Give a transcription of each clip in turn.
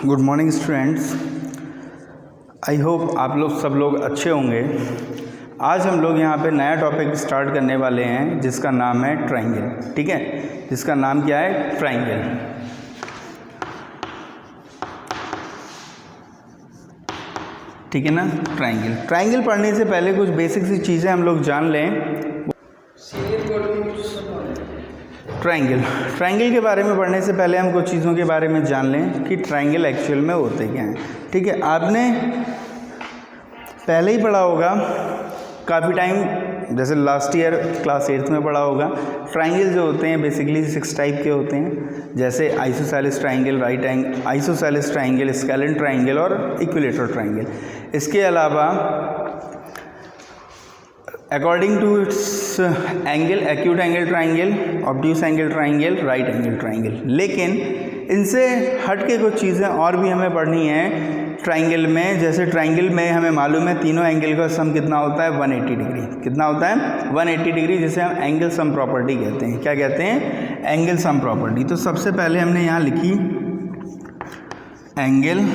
Good morning students. I hope आप लोग सब लोग अच्छे होंगे। आज हम लोग यहाँ पे नया टॉपिक स्टार्ट करने वाले हैं जिसका नाम है ट्रायंगल। ठीक है, जिसका नाम क्या है? ट्रायंगल। ठीक है ना, ट्रायंगल। ट्रायंगल पढ़ने से पहले कुछ बेसिक सी चीज़ें हम लोग जान लें। ट्रायंगल के बारे में पढ़ने से पहले हम कुछ चीज़ों के बारे में जान लें कि ट्रायंगल एक्चुअल में होते क्या हैं। ठीक है, आपने पहले ही पढ़ा होगा काफ़ी टाइम, जैसे लास्ट ईयर क्लास 8th में पढ़ा होगा। ट्रायंगल जो होते हैं बेसिकली 6 टाइप के होते हैं, जैसे isosceles triangle, isosceles triangle, scalene triangle और इक्विलेटरल ट्रायंगल। इसके अलावा according to its angle, acute angle triangle, obtuse angle triangle, right angle triangle. लेकिन इनसे हट के कुछ चीज़ें और भी हमें पढ़नी है ट्रायंगल में। जैसे ट्रायंगल में हमें मालूम है तीनों एंगल का सम कितना होता है? 180 डिग्री। कितना होता है? 180 डिग्री, जिसे हम एंगल सम प्रॉपर्टी कहते हैं। क्या कहते हैं? Angle sum property. तो सबसे पहले हमने यहाँ लिखी angle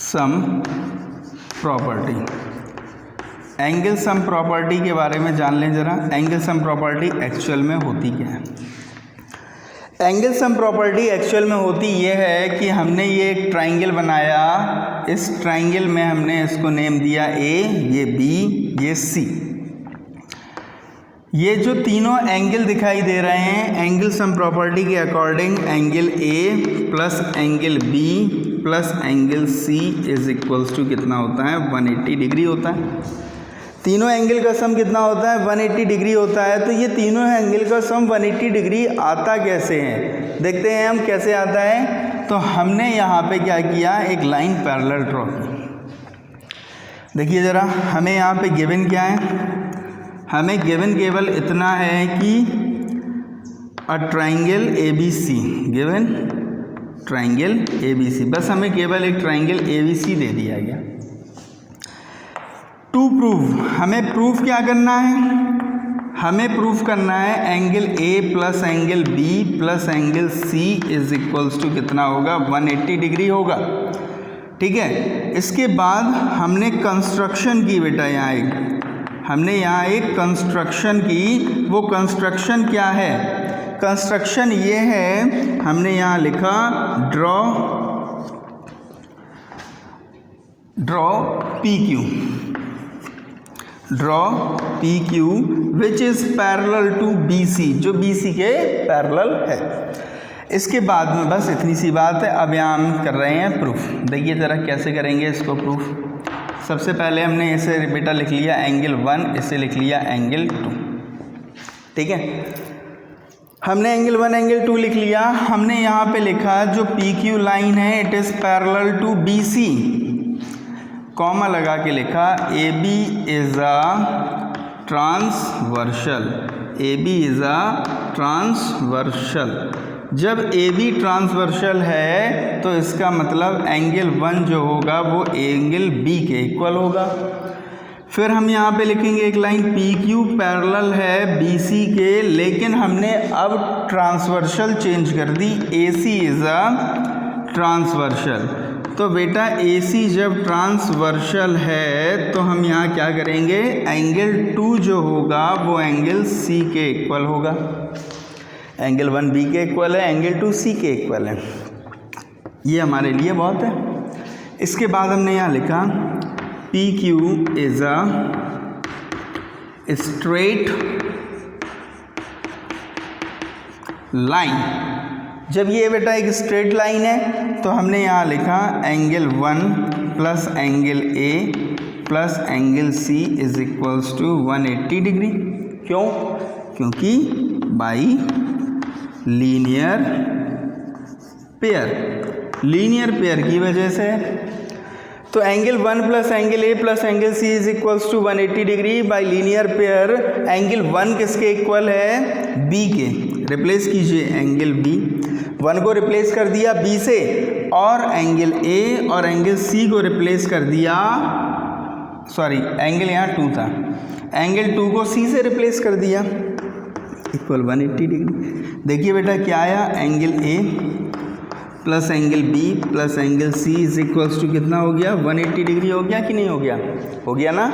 sum property. Angle sum property के बारे में जान लें ज़रा। एंगल सम प्रॉपर्टी एक्चुअल में होती क्या है? एंगल सम प्रॉपर्टी एक्चुअल में होती ये है कि हमने ये एक ट्रायंगल बनाया। इस ट्रायंगल में हमने इसको नेम दिया ए, ये बी, ये सी। ये जो तीनों एंगल दिखाई दे रहे हैं, एंगल सम प्रॉपर्टी के according angle A plus angle B plus angle C is equals to कितना होता है? 180 डिग्री होता है। तीनों एंगल का सम कितना होता है? 180 डिग्री होता है। तो ये तीनों एंगल का सम 180 डिग्री आता कैसे है? देखते हैं हम कैसे आता है। तो हमने यहाँ पे क्या किया, एक लाइन पैरेलल ड्रॉ की। देखिए ज़रा, हमें यहाँ पे गिवन क्या है? हमें गिवन केवल इतना है कि a triangle ABC, given triangle ABC। बस हमें केवल एक ट्रायंगल ABC दे दिया गया। टू प्रूव, हमें प्रूफ क्या करना है? हमें प्रूफ करना है angle A plus angle B plus angle C is equals to कितना होगा? 180 डिग्री होगा। ठीक है, इसके बाद हमने कंस्ट्रक्शन की बेटा, हमने यहाँ एक कंस्ट्रक्शन की। वो कंस्ट्रक्शन क्या है? कंस्ट्रक्शन ये है, हमने यहाँ लिखा draw PQ which is parallel to BC, जो BC के पैरेलल है। इसके बाद में बस इतनी सी बात है। अब यहाँ हम कर रहे हैं प्रूफ। देखिए ज़रा कैसे करेंगे इसको प्रूफ। सबसे पहले हमने इसे बेटा लिख लिया एंगल 1, इसे लिख लिया एंगल 2। ठीक है, हमने एंगल 1 एंगल 2 लिख लिया। हमने यहाँ पे लिखा जो PQ लाइन है it is parallel to BC, comma लगा के लिखा AB is a transversal. AB is a transversal. जब AB ट्रांसवर्सल है तो इसका मतलब एंगल 1 जो होगा वो एंगल B के इक्वल होगा। फिर हम यहाँ पे लिखेंगे एक लाइन PQ पैरेलल है BC के, लेकिन हमने अब ट्रांसवर्सल चेंज कर दी, AC इज अ ट्रांसवर्सल। तो बेटा AC जब ट्रांसवर्सल है तो हम यहाँ क्या करेंगे? एंगल 2 जो होगा वो एंगल C के इक्वल होगा। एंगल 1 B के इक्वल है, एंगल 2 C के इक्वल है। ये हमारे लिए बहुत है। इसके बाद हमने यहाँ लिखा PQ is a straight line. जब ये बेटा एक स्ट्रेट लाइन है तो हमने यहाँ लिखा angle 1 plus angle A plus angle C is equals to 180 degree. क्यों? क्योंकि बाई लीनियर पेयर की वजह से। तो angle 1 plus angle A plus angle C is equals to 180 degree by linear pair. Angle 1 किसके इक्वल है? B के। Replace कीजिए एंगल B, 1 को रिप्लेस कर दिया B से, और एंगल A और एंगल C को रिप्लेस कर दिया, सॉरी एंगल यहाँ 2 था, एंगल 2 को C से रिप्लेस कर दिया, इक्वल 180 डिग्री। देखिए बेटा क्या आया, angle A plus angle B plus angle C is equals to कितना हो गया, 180 डिग्री हो गया कि नहीं हो गया, हो गया ना,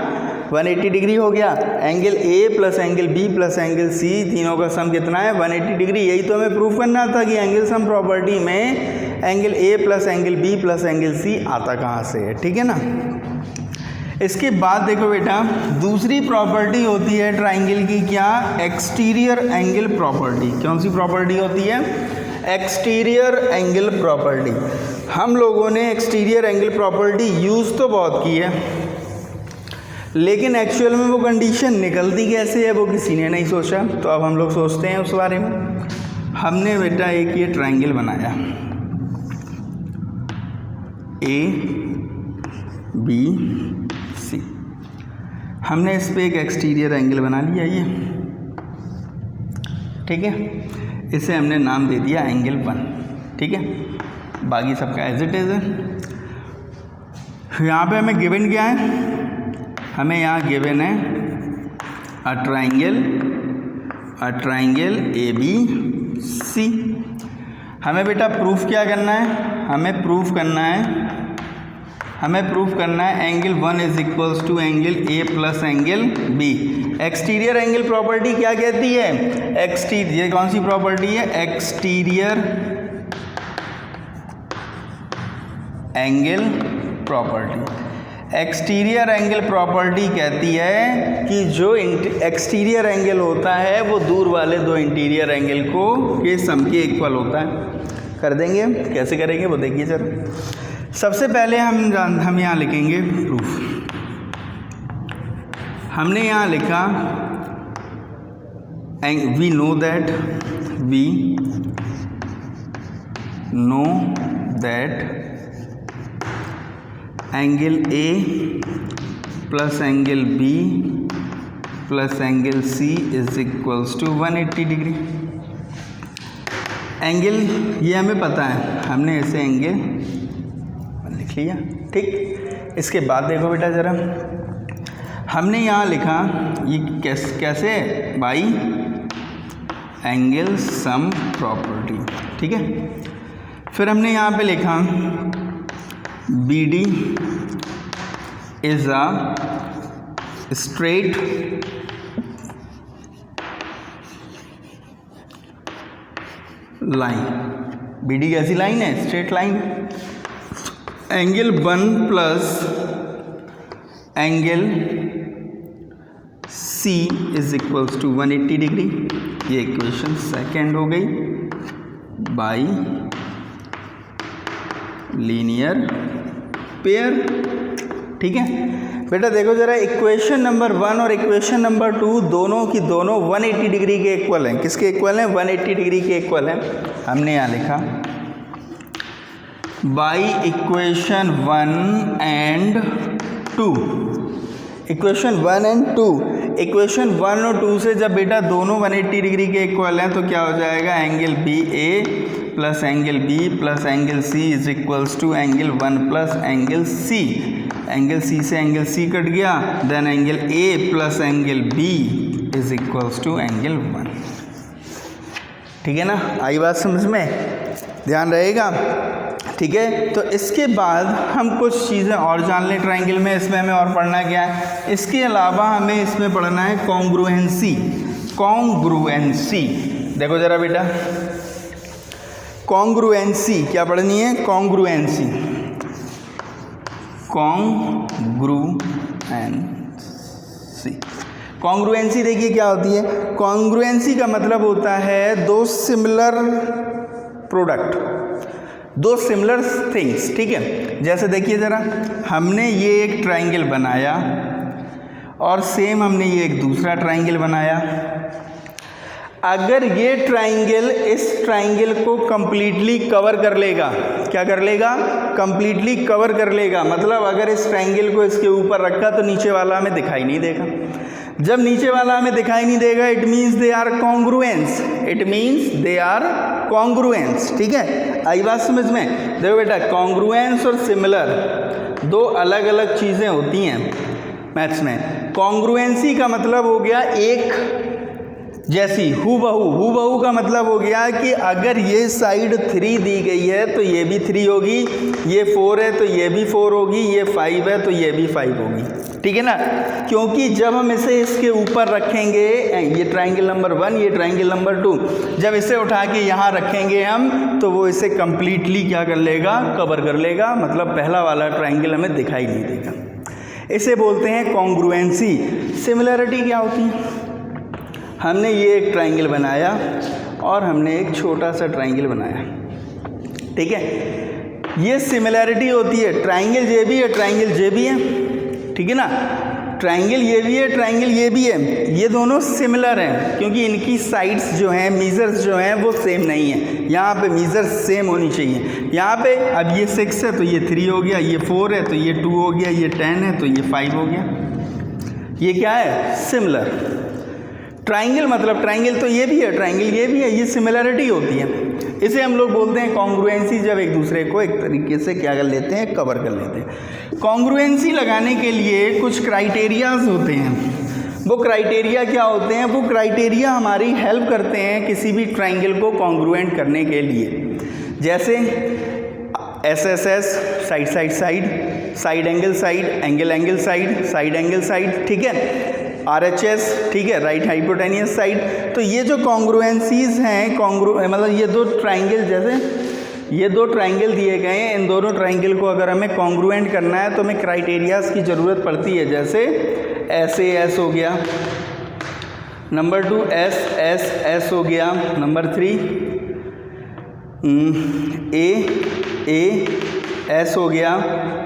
180 डिग्री हो गया। Angle A plus angle B plus angle C तीनों का सम कितना है, 180 डिग्री। यही तो हमें प्रूफ करना था कि एंगल सम प्रॉपर्टी में angle A plus angle B plus angle C आता कहाँ से है, ठीक है ना। इसके बाद देखो बेटा, दूसरी प्रॉपर्टी होती है ट्राइंगल की, क्या, एक्सटीरियर एंगल प्रॉपर्टी। कौन सी प्रॉपर्टी होती है, एक्सटीरियर एंगल प्रॉपर्टी। हम लोगों ने एक्सटीरियर एंगल प्रॉपर्टी यूज़ तो बहुत की है, लेकिन एक्चुअल में वो कंडीशन निकलती कैसे है वो किसी ने नहीं सोचा। तो अब हम लोग सोचते हैं उस बारे में। हमने बेटा एक ये ट्राइंगल बनाया, ए बी सी, हमने इस पे एक एक्सटीरियर एंगल बना लिया ये, ठीक है। इसे हमने नाम दे दिया एंगल 1, ठीक है। बाकी सबका एज इट इज़ है। यहाँ पे हमें गिवन क्या है, हमें यहाँ गिवन है a triangle A B C. हमें बेटा प्रूफ क्या करना है, हमें प्रूफ करना है angle 1 is equals to angle A plus angle B. Exterior angle property क्या कहती है, ये कौन सी प्रॉपर्टी है, exterior angle property. Exterior angle property कहती है कि जो एक्सटीरियर एंगल होता है वो दूर वाले दो इंटीरियर एंगल को के सम के इक्वल होता है। कर देंगे, कैसे करेंगे वो देखिए सर। सबसे पहले हम यहाँ लिखेंगे प्रूफ। हमने यहाँ लिखा we know that angle A plus angle B plus angle C is equals to 180 degree. Angle ये हमें पता है, हमने ऐसे एंगल लिख लिया, ठीक। इसके बाद देखो बेटा ज़रा, हमने यहाँ लिखा ये कैसे बाई एंगल सम प्रॉपर्टी, ठीक है। फिर हमने यहाँ पे लिखा B D is a straight line. B D कैसी लाइन है, straight line. Angle 1 plus angle C is equals to 180 degree. ये इक्वेशन सेकेंड हो गई बाई लीनियर पेयर, ठीक है। बेटा देखो ज़रा, इक्वेशन नंबर 1 और इक्वेशन नंबर 2 दोनों की दोनों 180 डिग्री के इक्वल हैं। किसके इक्वल हैं, 180 डिग्री के इक्वल हैं। हमने यहाँ लिखा by equation 1 and 2। Equation 1 and 2, equation 1 और 2 से जब बेटा दोनों 180 डिग्री के इक्वल हैं तो क्या हो जाएगा, angle B A plus angle B plus angle C is equals to angle 1 plus angle C. Angle C से एंगल सी कट गया, then angle A plus angle B is equals to angle 1, ठीक है ना। आई बात समझ में, ध्यान रहेगा, ठीक है। तो इसके बाद हम कुछ चीज़ें और जान लें ट्राइंगल में। इसमें हमें और पढ़ना क्या है, इसके अलावा हमें इसमें पढ़ना है कॉन्ग्रुएंसी। कॉन्ग्रुएंसी देखो ज़रा बेटा, कॉन्ग्रुएंसी क्या पढ़नी है, कॉन्ग्रुएंसी। कॉन्ग्रुएंसी देखिए क्या होती है। कॉन्ग्रुएंसी का मतलब होता है दो सिमिलर प्रोडक्ट, दो सिमिलर थिंग्स, ठीक है। जैसे देखिए ज़रा, हमने ये एक ट्राइंगल बनाया और सेम हमने ये एक दूसरा ट्राइंगल बनाया। अगर ये ट्राइंगल इस ट्राइंगल को कंप्लीटली कवर कर लेगा, क्या कर लेगा, कंप्लीटली कवर कर लेगा, मतलब अगर इस ट्राइंगल को इसके ऊपर रखा तो नीचे वाला हमें दिखाई नहीं देगा। जब नीचे वाला हमें दिखाई नहीं देगा, it means they are congruence, it means they are congruence, ठीक है। आई बात समझ में। देखो बेटा, कॉन्ग्रुएंस और सिमिलर दो अलग अलग चीज़ें होती हैं मैथ्स में। कॉन्ग्रुएंसी का मतलब हो गया जैसी हूबहू का मतलब हो गया कि अगर ये साइड 3 दी गई है तो ये भी 3 होगी, ये 4 है तो ये भी 4 होगी, ये 5 है तो ये भी 5 होगी, ठीक है ना। क्योंकि जब हम इसे इसके ऊपर रखेंगे, ये ट्राइंगल नंबर 1, ये ट्राइंगल नंबर 2, जब इसे उठा के यहाँ रखेंगे हम तो वो इसे कम्प्लीटली क्या कर लेगा, कवर कर लेगा, मतलब पहला वाला ट्राइंगल हमें दिखाई नहीं देगा। इसे बोलते हैं कॉन्ग्रुएंसी। सिमिलरिटी क्या होती है, हमने ये एक ट्राइंगल बनाया और हमने एक छोटा सा ट्राइंगल बनाया, ठीक है, ये सिमिलरिटी होती है। ट्राइंगल ये भी है, ट्राइंगल ये भी है, ठीक है ना, ट्राइंगल ये भी है, ट्राइंगल ये भी है, ये दोनों सिमिलर हैं क्योंकि इनकी साइड्स जो हैं, मीज़र्स जो हैं वो सेम नहीं है। यहाँ पे मीज़र्स सेम होनी चाहिए। यहाँ पे अब ये 6 है तो ये 3 हो गया, ये 4 है तो ये 2 हो गया, ये 10 है तो ये 5 हो गया। ये क्या है, सिमिलर। ट्राइंगल मतलब ट्राइंगल तो ये भी है, ट्राइंगल ये भी है, ये सिमिलरिटी होती है। इसे हम लोग बोलते हैं कॉन्ग्रुएंसी, जब एक दूसरे को एक तरीके से क्या कर लेते हैं, कवर कर लेते हैं। कॉन्ग्रुएंसी लगाने के लिए कुछ क्राइटेरियाज होते हैं। वो क्राइटेरिया क्या होते हैं, वो क्राइटेरिया हमारी हेल्प करते हैं किसी भी ट्राइंगल को कॉन्ग्रुएंट करने के लिए। जैसे SSS, side side side, side angle side, angle angle side, side angle side, ठीक है, RHS, ठीक है, राइट हाइपोटेनियस साइड। तो ये जो कॉन्ग्रुएंसीज हैं, मतलब ये दो ट्राइंगल, जैसे ये 2 ट्राइंगल दिए गए हैं, इन दोनों ट्राइंगल को अगर हमें कॉन्ग्रुएंट करना है तो हमें क्राइटेरियाज की ज़रूरत पड़ती है। जैसे SAS हो गया, नंबर 2 S हो गया, नंबर 3 AS हो गया,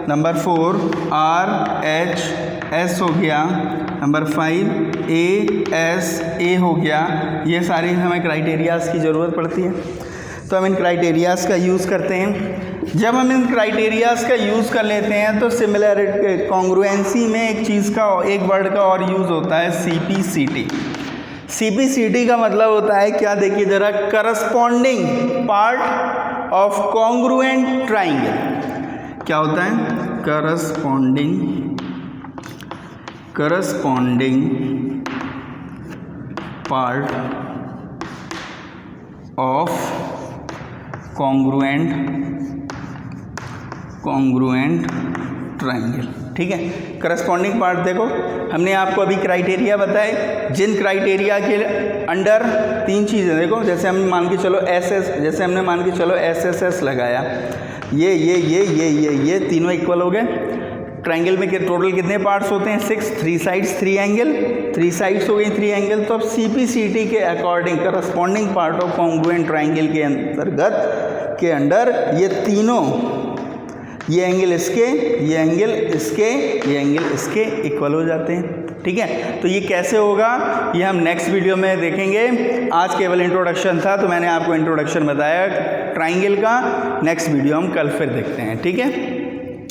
नंबर 4 RHS हो गया, नंबर 5 ASA हो गया। ये सारी हमें क्राइटेरियाज़ की ज़रूरत पड़ती है, तो हम इन क्राइटेरियाज़ का यूज़ करते हैं। जब हम इन क्राइटेरियाज़ का यूज़ कर लेते हैं तो सिमिलरिटी, कॉन्ग्रुएंसी में एक चीज़ का, एक वर्ड का और यूज़ होता है, CPCT। CPCT का मतलब होता है क्या, देखिए ज़रा, corresponding part of congruent triangle. क्या होता है, corresponding part of congruent triangle, ठीक है। करस्पॉन्डिंग पार्ट, देखो हमने आपको अभी क्राइटेरिया बताए, जिन क्राइटेरिया के अंडर 3 चीज़ें, देखो जैसे हम मान के चलो जैसे हमने मान के चलो SSS लगाया, ये तीनों इक्वल हो गए। ट्राइंगल में टोटल कितने पार्ट्स होते हैं, 6, 3 साइड्स 3 एंगल, 3 साइड्स हो गई 3 एंगल। तो अब CPCT के according corresponding part of congruent triangle के अंतर्गत के अंडर ये तीनों, ये एंगल इसके, ये एंगल इसके, ये एंगल इसके इक्वल हो जाते हैं, ठीक है। तो ये कैसे होगा, ये हम नेक्स्ट वीडियो में देखेंगे। आज केवल इंट्रोडक्शन था, तो मैंने आपको इंट्रोडक्शन बताया ट्राइंगल का। नेक्स्ट वीडियो हम कल फिर देखते हैं, ठीक है।